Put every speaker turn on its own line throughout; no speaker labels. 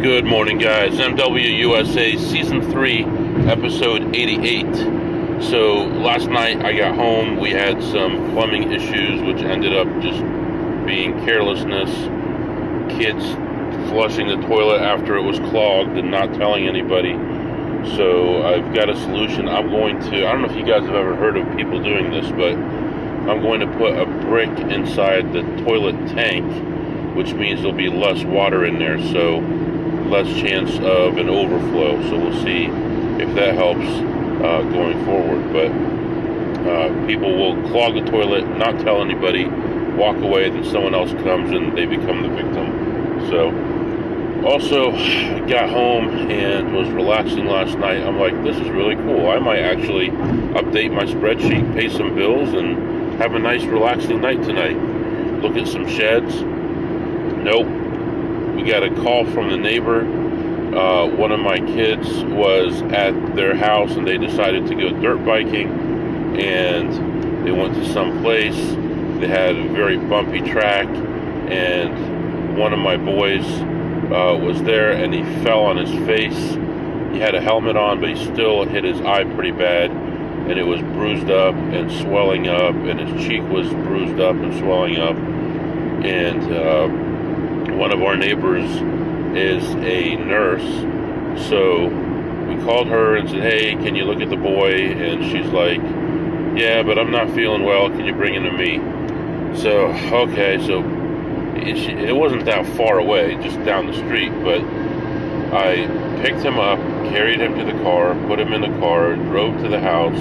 Good morning, guys. MWUSA Season 3, Episode 88. So, last night I got home. We had some plumbing issues, which ended up just being carelessness. Kids flushing the toilet after it was clogged and not telling anybody. So, I've got a solution. I don't know if you guys have ever heard of people doing this, but I'm going to put a brick inside the toilet tank, which means there'll be less water in there, so less chance of an overflow. So we'll see if that helps going forward. But people will clog the toilet, not tell anybody, walk away, then someone else comes and they become the victim. So also got home and was relaxing last night. I'm like, this is really cool. I might actually update my spreadsheet, pay some bills, and have a nice relaxing night tonight. Look at some sheds. Nope. We got a call from the neighbor. One of my kids was at their house and they decided to go dirt biking, and they went to some place. They had a very bumpy track, and one of my boys was there and he fell on his face. He had a helmet on, but he still hit his eye pretty bad, and it was bruised up and swelling up, and his cheek was bruised up and swelling up. And one of our neighbors is a nurse, so we called her and said, hey, can you look at the boy? And she's like, yeah, but I'm not feeling well, can you bring him to me? So, okay, so it wasn't that far away, just down the street, but I picked him up, carried him to the car, put him in the car, drove to the house,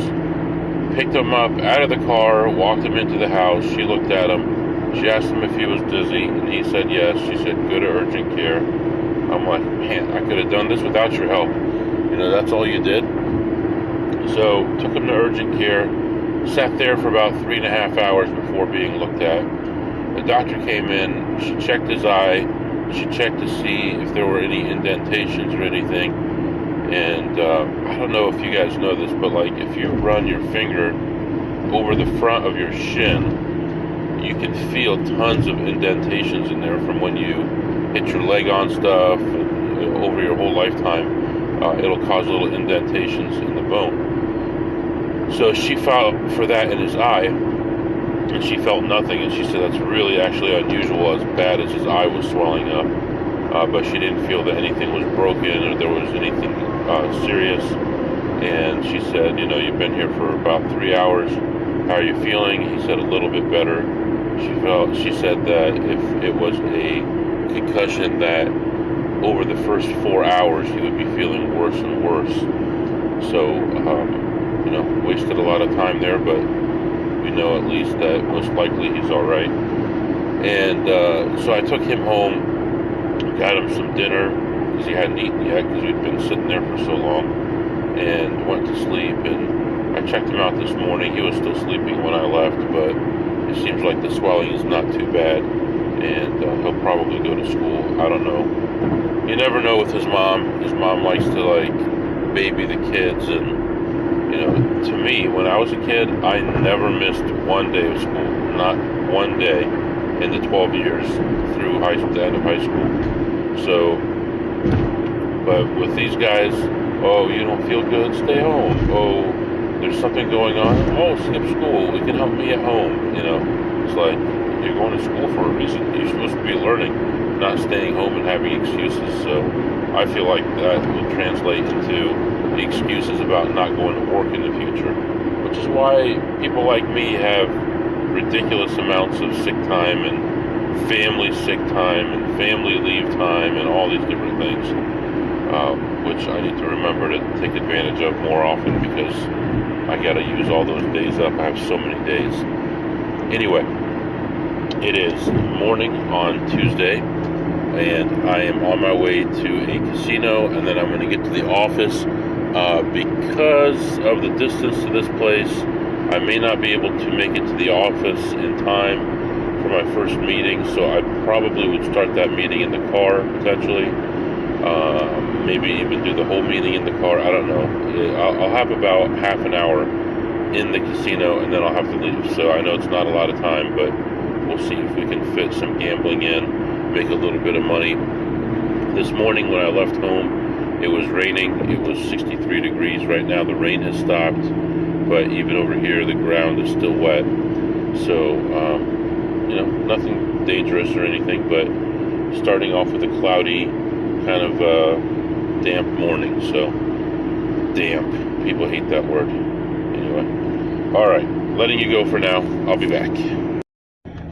picked him up out of the car, walked him into the house. She looked at him. She asked him if he was dizzy, and he said yes. She said, go to urgent care. I'm like, man, I could have done this without your help. You know, that's all you did. So, took him to urgent care, sat there for about 3.5 hours before being looked at. The doctor came in, she checked his eye, she checked to see if there were any indentations or anything. And I don't know if you guys know this, but like if you run your finger over the front of your shin, you can feel tons of indentations in there from when you hit your leg on stuff, and over your whole lifetime. It'll cause little indentations in the bone. So she felt for that in his eye, and she felt nothing, and she said that's really actually unusual, as bad as his eye was swelling up. But she didn't feel that anything was broken or there was anything serious. And she said, you know, you've been here for about 3 hours. How are you feeling? He said a little bit better. She said that if it was a concussion, that over the first 4 hours he would be feeling worse and worse. So, you know, wasted a lot of time there, but we know at least that most likely he's all right. And so I took him home, got him some dinner because he hadn't eaten yet because we'd been sitting there for so long, and went to sleep. And I checked him out this morning. He was still sleeping when I left, but it seems like the swelling is not too bad, and he'll probably go to school. I don't know. You never know with his mom. His mom likes to, like, baby the kids, and, you know, to me, when I was a kid, I never missed one day of school. Not one day in the 12 years through the end of high school. So, but with these guys, oh, you don't feel good? Stay home. Oh, there's something going on. Oh, skip school. It can help me at home. You know, it's like you're going to school for a reason. You're supposed to be learning, not staying home and having excuses. So I feel like that will translate into the excuses about not going to work in the future, which is why people like me have ridiculous amounts of sick time and family sick time and family leave time and all these different things, which I need to remember to take advantage of more often because I gotta use all those days up. I have so many days. Anyway, it is morning on Tuesday, and I am on my way to a casino, and then I'm going to get to the office. Because of the distance to this place, I may not be able to make it to the office in time for my first meeting, so I probably would start that meeting in the car, potentially. Maybe even do the whole meeting in the car. I don't know. I'll have about half an hour in the casino, and then I'll have to leave. So I know it's not a lot of time, but we'll see if we can fit some gambling in, make a little bit of money, This morning when I left home, it was raining. It was 63 degrees right now. The rain has stopped, but even over here, the ground is still wet. So, nothing dangerous or anything, but starting off with a cloudy, kind of damp morning. So, damp. People hate that word. Anyway. All right. Letting you go for now. I'll be back.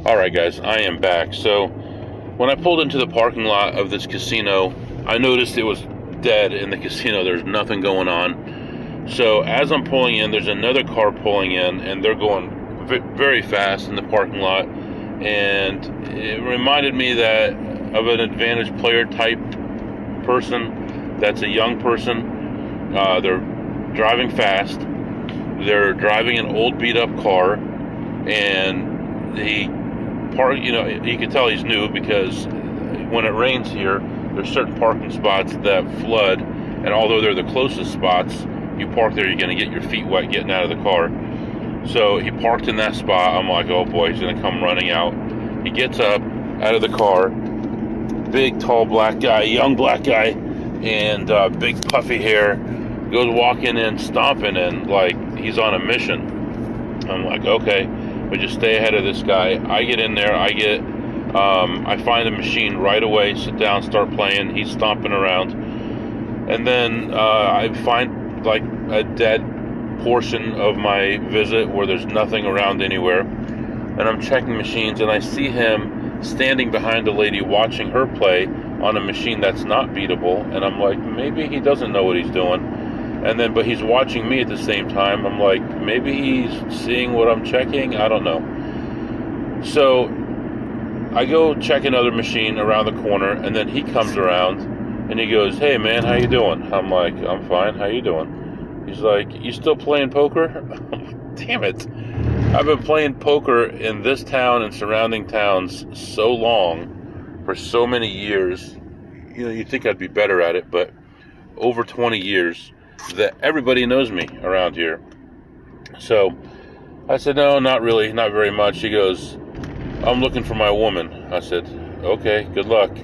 All right, guys. I am back. So, when I pulled into the parking lot of this casino, I noticed it was dead in the casino. There's nothing going on. So, as I'm pulling in, there's another car pulling in, and they're going very fast in the parking lot. And it reminded me of an advantage player type person. That's a young person. They're driving fast. They're driving an old beat up car, and you can tell he's new because when it rains here, there's certain parking spots that flood, and although they're the closest spots, you park there, you're going to get your feet wet getting out of the car. So he parked in that spot. I'm like, oh boy, he's going to come running out. He gets up out of the car, big, tall black guy, young black guy, and big puffy hair, goes walking in, stomping in like he's on a mission. I'm like, okay, but just stay ahead of this guy. I get in there, I find a machine right away, sit down, start playing. He's stomping around, and then I find like a dead portion of my visit where there's nothing around anywhere, and I'm checking machines, and I see him standing behind a lady watching her play on a machine that's not beatable, and I'm like, maybe he doesn't know what he's doing. And then, but he's watching me at the same time. I'm like, maybe he's seeing what I'm checking. I don't know. So I go check another machine around the corner, and then he comes around, and he goes, hey man, how you doing? I'm like, I'm fine. How you doing? He's like, you still playing poker? Damn it. I've been playing poker in this town and surrounding towns so long, for so many years. You'd think I'd be better at it, but over 20 years. That everybody knows me around here. So I said, no, not really, not very much. He goes, I'm looking for my woman. I said, okay, good luck.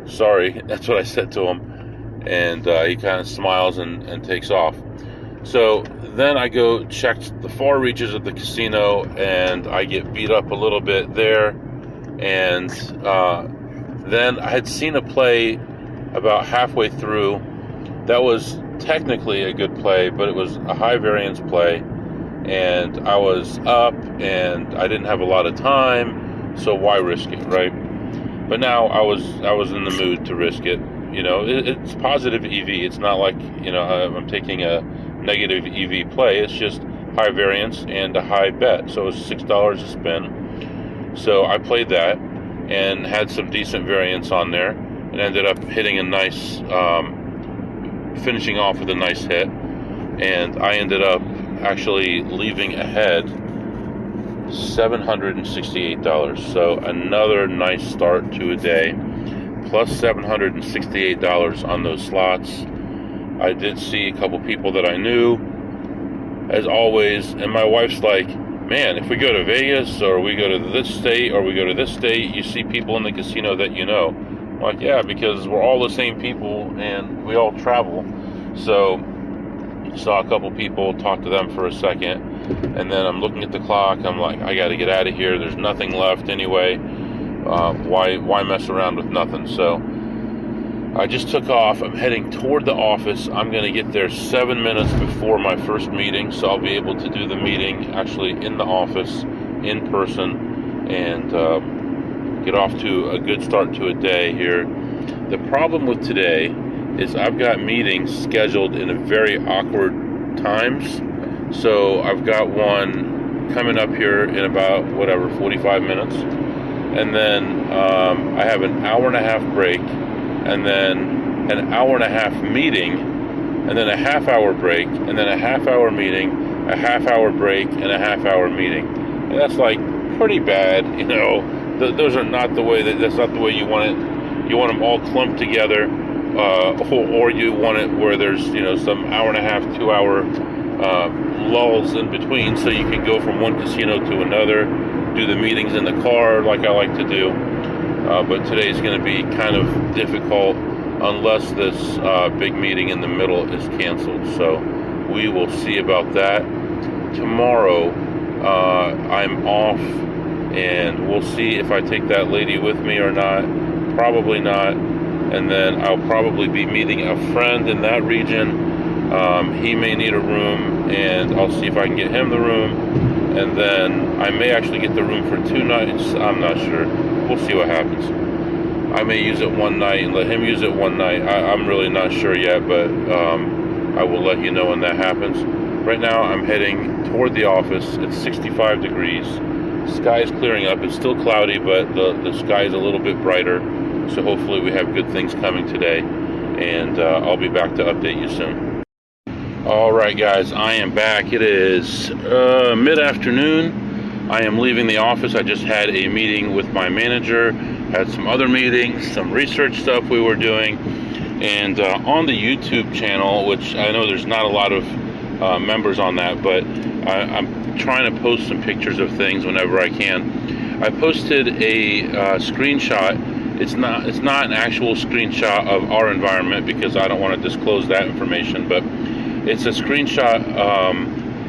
Sorry, that's what I said to him. And he kind of smiles and takes off. So then I go check the far reaches of the casino, and I get beat up a little bit there. And then I had seen a play about halfway through that was technically a good play, but it was a high variance play, and I was up and I didn't have a lot of time, so why risk it, right? But now I was in the mood to risk it. It's positive EV. It's not like I'm taking a negative EV play. It's just high variance and a high bet, so it was $6 a spin. So I played that and had some decent variance on there, and ended up hitting a nice finishing off with a nice hit, and I ended up actually leaving ahead $768. So another nice start to a day, plus $768 on those slots. I did see a couple people that I knew, as always, and my wife's like, man, if we go to Vegas, or we go to this state, or we go to this state, you see people in the casino that you know. I'm like, yeah, because we're all the same people and we all travel. So saw a couple people, talked to them for a second, and then I'm looking at the clock. I'm like, I got to get out of here. There's nothing left anyway. Why mess around with nothing? So I just took off. I'm heading toward the office. I'm going to get there 7 minutes before my first meeting, so I'll be able to do the meeting actually in the office, in person, and get off to a good start to a day here. The problem with today is I've got meetings scheduled in a very awkward times. So I've got one coming up here in about 45 minutes, and then I have an hour and a half break, and then an hour and a half meeting, and then a half hour break, and then a half hour meeting, a half hour break, and a half hour meeting. And that's like pretty bad, those are not the way that's not the way you want it. You want them all clumped together, or you want it where there's some hour and a half, 2 hour lulls in between, so you can go from one casino to another, do the meetings in the car like I like to do. But today's going to be kind of difficult unless this big meeting in the middle is canceled. So we will see about that. Tomorrow I'm off, and we'll see if I take that lady with me or not. Probably not. And then I'll probably be meeting a friend in that region. He may need a room, and I'll see if I can get him the room. And then I may actually get the room for 2 nights. I'm not sure. We'll see what happens. I may use it one night and let him use it one night. I'm really not sure yet, but I will let you know when that happens. Right now I'm heading toward the office. It's 65 degrees. Sky is clearing up. It's still cloudy, but the sky is a little bit brighter. So hopefully we have good things coming today. And I'll be back to update you soon. Alright guys, I am back. It is mid-afternoon. I am leaving the office. I just had a meeting with my manager, had some other meetings, some research stuff we were doing, and on the YouTube channel, which I know there's not a lot of members on that, but I'm trying to post some pictures of things whenever I can. I posted a screenshot. It's not an actual screenshot of our environment because I don't want to disclose that information, but it's a screenshot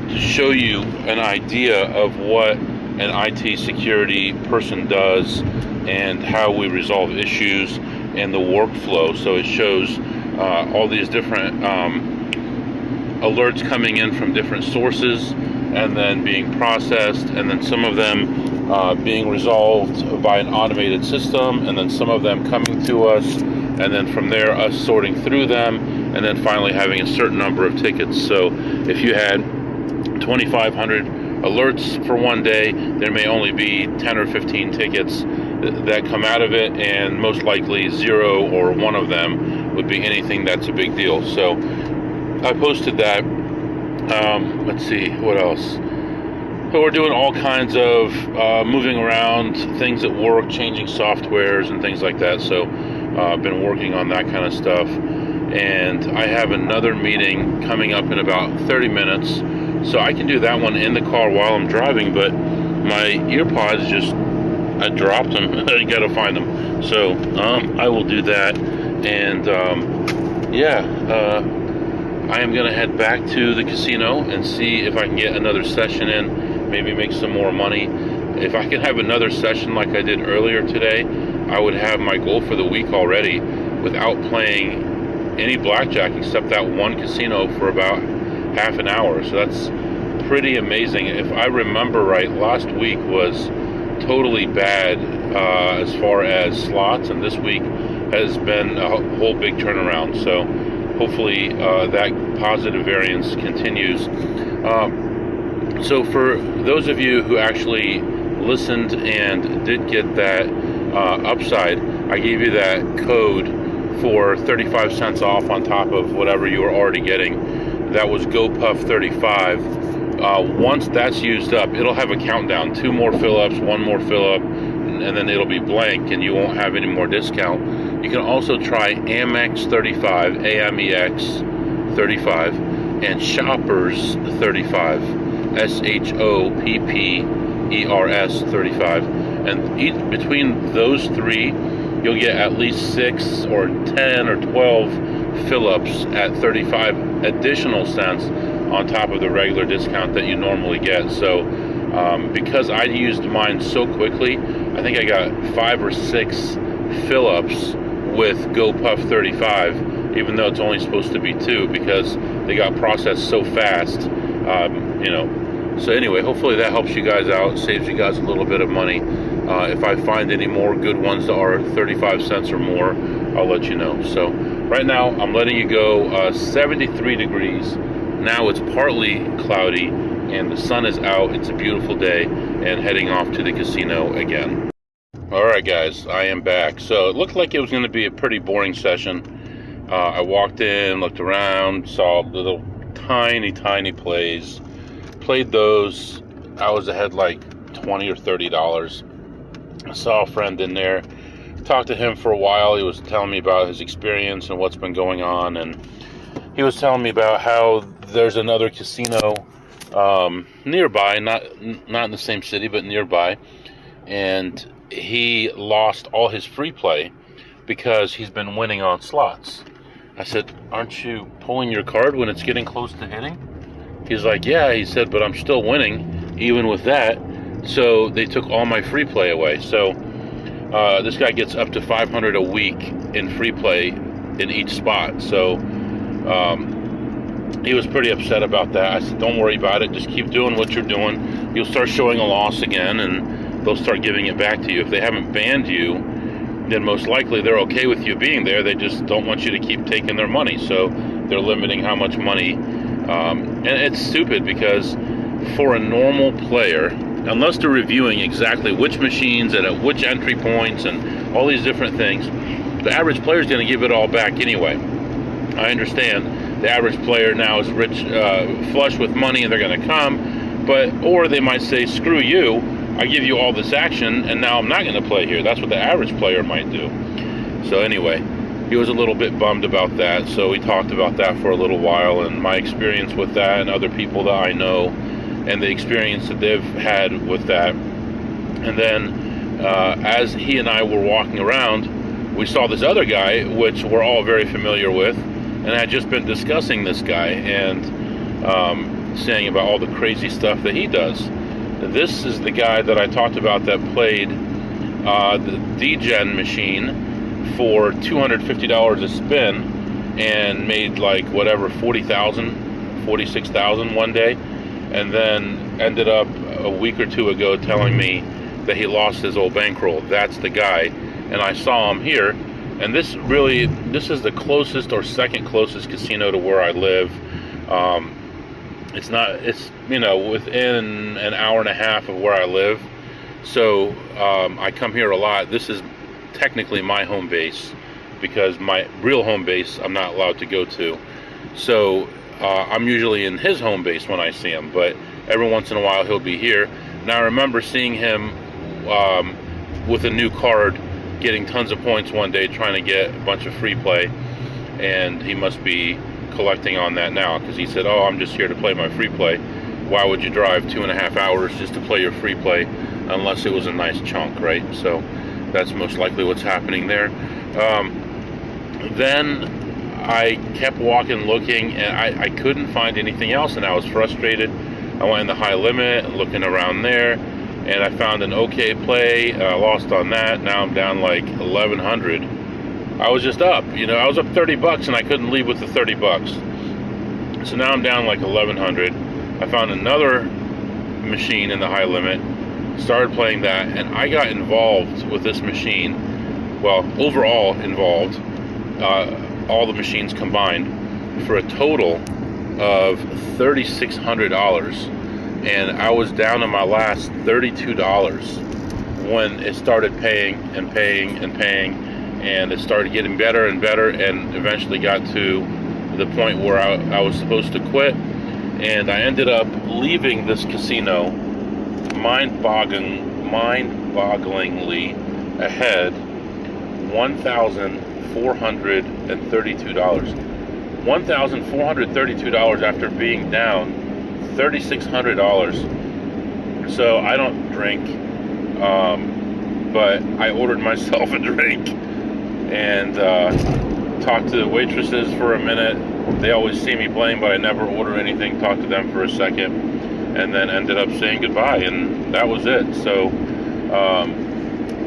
to show you an idea of what an IT security person does and how we resolve issues and the workflow. So it shows all these different alerts coming in from different sources and then being processed, and then some of them being resolved by an automated system, and then some of them coming to us, and then from there us sorting through them, and then finally having a certain number of tickets. So if you had 2,500 alerts for one day, there may only be 10 or 15 tickets that come out of it, and most likely 0 or 1 of them would be anything that's a big deal. So I posted that. Let's see, what else? So we're doing all kinds of moving around, things at work, changing softwares and things like that. So I've been working on that kind of stuff. And I have another meeting coming up in about 30 minutes. So I can do that one in the car while I'm driving, but my earpods just, I dropped them. I gotta find them. So I will do that. And I am gonna head back to the casino and see if I can get another session in, maybe make some more money. If I can have another session like I did earlier today, I would have my goal for the week already without playing any blackjack except that one casino for about half an hour. So that's pretty amazing. If I remember right, last week was totally bad as far as slots, and this week has been a whole big turnaround. So hopefully that positive variance continues. So for those of you who actually listened and did get that upside, I gave you that code for 35 cents off on top of whatever you were already getting. That was GoPuff35. Once that's used up, it'll have a countdown: 2 more fill-ups, 1 more fill-up, and then it'll be blank and you won't have any more discount. You can also try Amex 35, AMEX 35, and Shoppers 35, SHOPPERS 35. And between those 3, you'll get at least 6 or 10 or 12 fill-ups at 35 additional cents on top of the regular discount that you normally get. So because I used mine so quickly, I think I got 5 or 6 fill-ups with GoPuff 35, even though it's only supposed to be 2, because they got processed so fast. So anyway, hopefully that helps you guys out, saves you guys a little bit of money. If I find any more good ones that are 35 cents or more, I'll let you know. So right now I'm letting you go. 73 degrees. Now it's partly cloudy and the sun is out. It's a beautiful day, and heading off to the casino again. Alright guys, I am back. So it looked like it was going to be a pretty boring session. I walked in, looked around, saw little tiny plays, played those. I was ahead like $20 or $30. I saw a friend in there, talked to him for a while. He was telling me about his experience and what's been going on, and he was telling me about how there's another casino nearby, not in the same city, but nearby, and he lost all his free play because he's been winning on slots. I said, aren't you pulling your card when it's getting close to hitting? He's like, yeah. He said, but I'm still winning even with that. So they took all my free play away. So this guy gets up to $500 a week in free play in each spot. So he was pretty upset about that. I said, don't worry about it. Just keep doing what you're doing. You'll start showing a loss again, and they'll start giving it back to you. If they haven't banned you, then most likely they're okay with you being there. They just don't want you to keep taking their money. So they're limiting how much money. And it's stupid because for a normal player, unless they're reviewing exactly which machines and at which entry points and all these different things, the average player is going to give it all back anyway. I understand the average player now is rich, flush with money, and they're going to come, or they might say, screw you, I give you all this action, and now I'm not going to play here. That's what the average player might do. So anyway, he was a little bit bummed about that, so we talked about that for a little while, and my experience with that, and other people that I know, and the experience that they've had with that. And then as he and I were walking around, we saw this other guy, which we're all very familiar with, and I had just been discussing this guy and saying about all the crazy stuff that he does. This is the guy that I talked about that played the D-Gen machine for $250 a spin and made like whatever, 40,000, 46,000 one day, and then ended up a week or two ago telling me that he lost his old bankroll. That's the guy, and I saw him here. And this is the closest or second closest casino to where I live. It's within an hour and a half of where I live. So I come here a lot. This is technically my home base because my real home base I'm not allowed to go to. So I'm usually in his home base when I see him, but every once in a while he'll be here. Now I remember seeing him with a new card, getting tons of points one day, trying to get a bunch of free play, and he must be collecting on that now because he said, oh, I'm just here to play my free play. Why would you drive 2.5 hours just to play your free play unless it was a nice chunk, right? So that's most likely what's happening there. Then I kept walking, looking, and I couldn't find anything else, and I was frustrated. I went in the high limit and looking around there, and I found an okay play. I lost on that. Now I'm down like 1,100. I was just up, I was up $30 and I couldn't leave with the $30. So now I'm down like 1,100. I found another machine in the high limit, started playing that, and I got involved with this machine. Well, overall involved, all the machines combined, for a total of $3,600. And I was down to my last $32 when it started paying and paying and paying, and it started getting better and better, and eventually got to the point where I was supposed to quit. And I ended up leaving this casino mind-bogglingly ahead, $1,432. $1,432 after being down $3,600. So I don't drink, but I ordered myself a drink and talked to the waitresses for a minute. They always see me playing, but I never order anything. Talked to them for a second, and then ended up saying goodbye, and that was it. So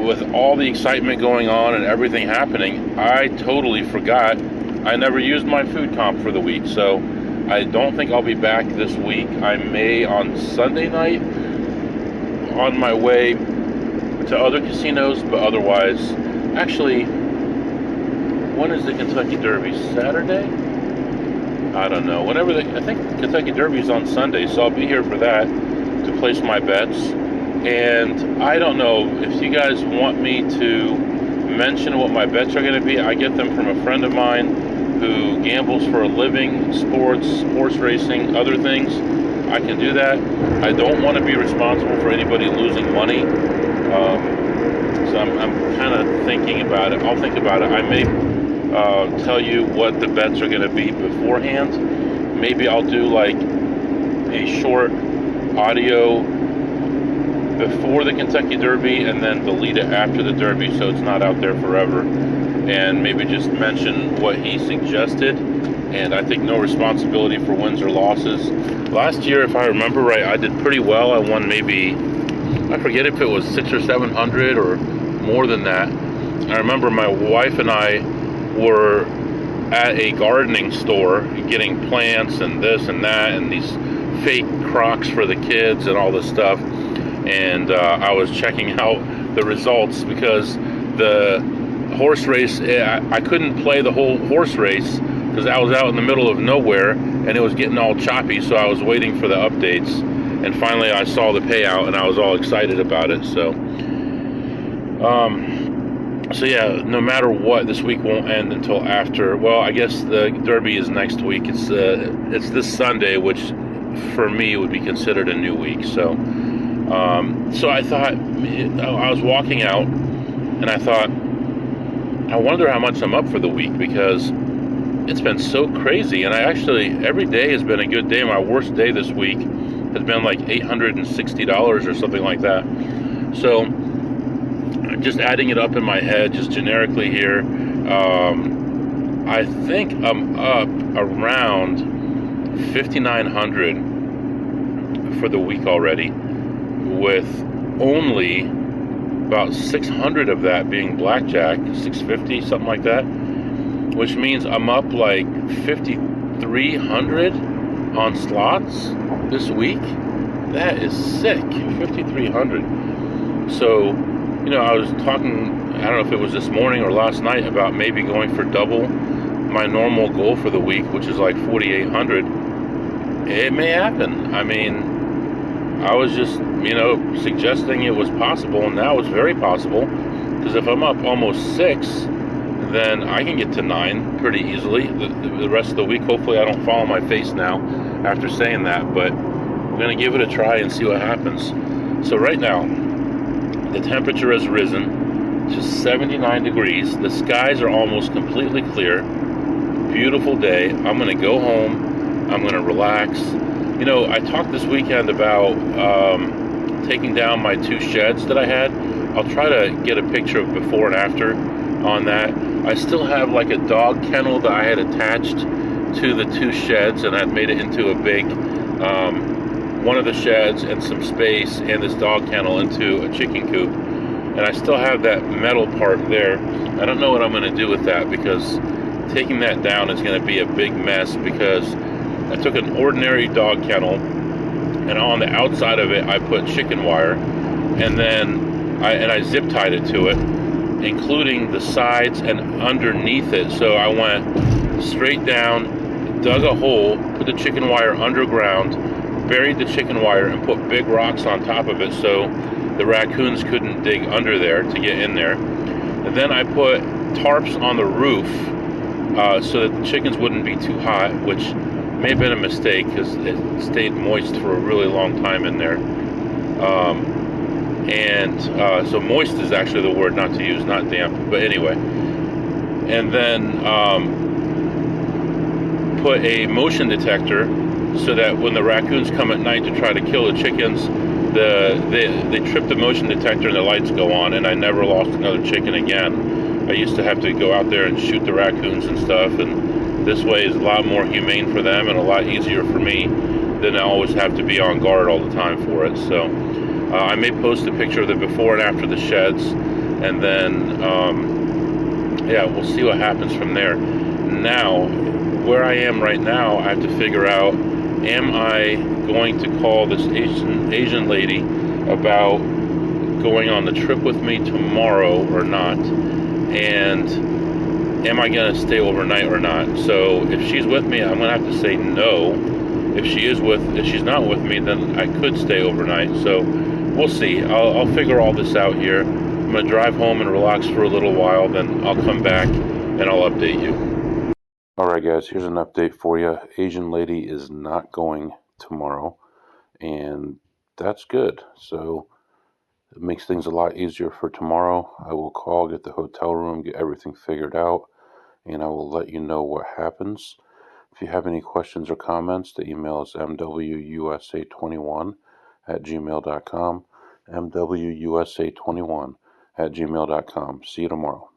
with all the excitement going on and everything happening, I totally forgot I never used my food comp for the week. So I don't think I'll be back this week. I may on Sunday night on my way to other casinos, but otherwise, actually, when is the Kentucky Derby? Saturday? I don't know. I think Kentucky Derby is on Sunday, so I'll be here for that to place my bets. And I don't know if you guys want me to mention what my bets are going to be. I get them from a friend of mine who gambles for a living, sports, horse racing, other things. I can do that. I don't want to be responsible for anybody losing money. So I'm kind of thinking about it. I'll think about it. I may tell you what the bets are going to be beforehand. Maybe I'll do like a short audio before the Kentucky Derby and then delete it after the Derby so it's not out there forever. and maybe just mention what he suggested. And I take no responsibility for wins or losses. Last year, if I remember right, I did pretty well. I won maybe, I forget if it was 600 or 700 or more than that. I remember my wife and I were at a gardening store getting plants and this and that and these fake crocs for the kids and all this stuff. And I was checking out the results because the horse race, I couldn't play the whole horse race because I was out in the middle of nowhere and it was getting all choppy, so I was waiting for the updates. And finally I saw the payout and I was all excited about it. So yeah, no matter what, this week won't end until after, well, I guess the Derby is next week. It's this Sunday, which for me would be considered a new week. So I thought, I was walking out and I thought, I wonder how much I'm up for the week, because it's been so crazy. And every day has been a good day. My worst day this week has been like $860 or something like that. So just adding it up in my head, just generically here, I think I'm up around 5,900 for the week already, with only about 600 of that being blackjack, 650, something like that, which means I'm up like 5,300 on slots this week. That is sick, 5,300. So, I was talking, I don't know if it was this morning or last night, about maybe going for double my normal goal for the week, which is like 4,800. It may happen. I mean, I was just, suggesting it was possible, and now it's very possible, because if I'm up almost 6, then I can get to 9 pretty easily the rest of the week. Hopefully I don't fall on my face now after saying that, but I'm going to give it a try and see what happens. So right now, the temperature has risen to 79 degrees. The skies are almost completely clear. Beautiful day. I'm going to go home. I'm going to relax. I talked this weekend about taking down my 2 sheds that I had. I'll try to get a picture of before and after on that. I still have like a dog kennel that I had attached to the 2 sheds, and I'd made it into a big one of the sheds and some space, and this dog kennel into a chicken coop. And I still have that metal part there. I don't know what I'm going to do with that, because taking that down is going to be a big mess, because I took an ordinary dog kennel, and on the outside of it I put chicken wire, and then I zip tied it to it, including the sides and underneath it. So I went straight down, dug a hole, put the chicken wire underground, buried the chicken wire, and put big rocks on top of it so the raccoons couldn't dig under there to get in there. And then I put tarps on the roof so that the chickens wouldn't be too hot, which may have been a mistake because it stayed moist for a really long time in there. So moist is actually the word not to use, not damp. But anyway, and then put a motion detector so that when the raccoons come at night to try to kill the chickens, they trip the motion detector and the lights go on, and I never lost another chicken again. I used to have to go out there and shoot the raccoons and stuff, and this way is a lot more humane for them and a lot easier for me than I always have to be on guard all the time for it. So I may post a picture of the before and after the sheds, and then we'll see what happens from there. Now, where I am right now, I have to figure out, am I going to call this Asian lady about going on the trip with me tomorrow or not? And am I going to stay overnight or not? So if she's with me, I'm going to have to say no. If she's not with me, then I could stay overnight. So we'll see. I'll figure all this out here. I'm going to drive home and relax for a little while, then I'll come back and I'll update you. Alright guys, here's an update for you. Asian lady is not going tomorrow, and that's good. So it makes things a lot easier for tomorrow. I will call, get the hotel room, get everything figured out, and I will let you know what happens. If you have any questions or comments, the email is mwusa21@gmail.com, mwusa21@gmail.com. See you tomorrow.